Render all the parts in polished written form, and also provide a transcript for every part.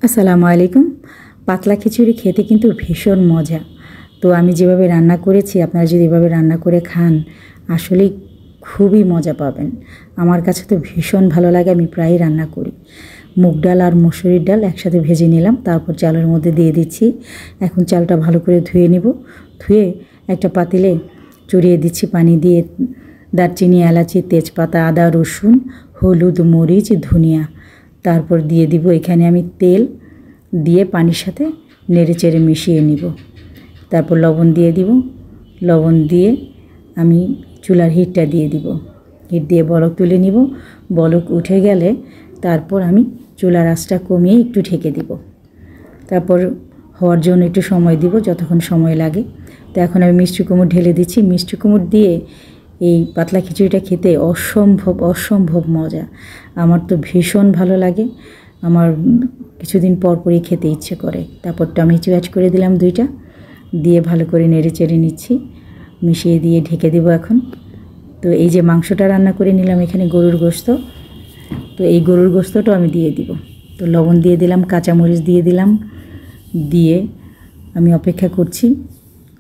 আসসালামু আলাইকুম। পাতলা খিচুড়ি খেতে কিন্তু ভীষণ মজা। তো আমি যেভাবে রান্না করেছি আপনারা যদি এভাবে রান্না করে খান আসলেই খুবই মজা পাবেন। আমার কাছে তো ভীষণ ভালো লাগে, আমি প্রায়ই রান্না করি। মুগ ডাল আর মসুরির ডাল একসাথে ভেজে নিলাম, তারপর চালের মধ্যে দিয়ে দিচ্ছি। এখন চালটা ভালো করে ধুয়ে নিব। ধুয়ে একটা পাতিলে চড়িয়ে দিচ্ছি পানি দিয়ে। দারচিনি, এলাচি, তেজপাতা, আদা, রসুন, হলুদ, মরিচ, ধনিয়া, তারপর দিয়ে দিব এখানে আমি তেল দিয়ে পানির সাথে নেড়ে চেড়ে মিশিয়ে নিব। তারপর লবণ দিয়ে দিব। লবণ দিয়ে আমি চুলার হিটটা দিয়ে দিব। হিট দিয়ে বলক তুলে নিব। বলক উঠে গেলে তারপর আমি চুলার আঁচটা কমিয়ে একটু ঢেকে দিব। তারপর হওয়ার জন্য একটু সময় দিব, যতক্ষণ সময় লাগে। তো এখন আমি মিষ্টি কুমড় ঢেলে দিচ্ছি। মিষ্টি কুমড় দিয়ে এই পাতলা খিচুড়িটা খেতে অসম্ভব মজা। আমার তো ভীষণ ভালো লাগে। আমার কিছুদিন পর পরই খেতে ইচ্ছে করে। তারপর টমেটো অ্যাড করে দিলাম 2টা, দিয়ে ভালো করে নেড়ে চেড়ে নিচ্ছি। মিশিয়ে দিয়ে ঢেকে দেবো এখন। তো এই যে মাংসটা রান্না করে নিলাম এখানে গরুর গোশত, তো এই গরুর গোশতটাও আমি দিয়ে দিব। তো লবণ দিয়ে দিলাম, কাঁচামরিচ দিয়ে দিলাম, দিয়ে আমি অপেক্ষা করছি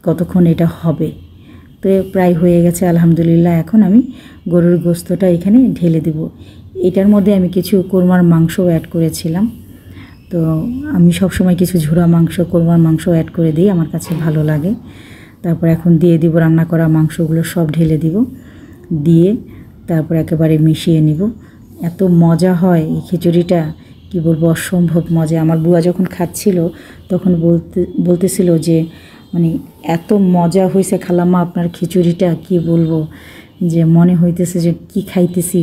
কতক্ষণ এটা হবে। তো প্রায় হয়ে গেছে আলহামদুলিল্লাহ। এখন আমি গরুর গোশতটা এখানে ঢেলে দেব। এটার মধ্যে আমি কিছু কোরমার মাংসও অ্যাড করেছিলাম। তো আমি সবসময় কিছু ঝুরা মাংস, কোরমার মাংস অ্যাড করে দিই, আমার কাছে ভালো লাগে। তারপর এখন দিয়ে দিব রান্না করা মাংসগুলো সব ঢেলে দিব, দিয়ে তারপর একেবারে মিশিয়ে নিব। এত মজা হয় এই খিচুড়িটা, কি বলবো, অসম্ভব মজা। আমার বুয়া যখন খাচ্ছিল তখন বলতেছিল যে মানে এত মজা হয়েছে খালাম্মা আপনার খিচুড়িটা, কি বলবো, যে মনে হইতেছে যে কি খাইতেছি,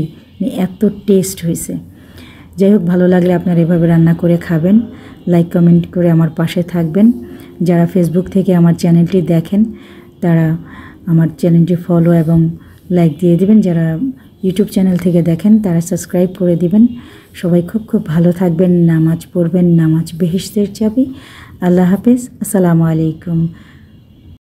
এত টেস্ট হয়েছে। যাই হোক, ভালো লাগলে আপনারা এভাবে রান্না করে খাবেন। লাইক কমেন্ট করে আমার পাশে থাকবেন। যারা ফেসবুক থেকে আমার চ্যানেলটি দেখেন তারা আমার চ্যানেলটি ফলো এবং লাইক দিয়ে দিবেন। যারা ইউটিউব চ্যানেল থেকে দেখেন তারা সাবস্ক্রাইব করে দিবেন। সবাই খুব ভালো থাকবেন, নামাজ পড়বেন, নামাজ বেহেশতের চাবি। আল্লাহ হাফেজ, আসসালামু আলাইকুম।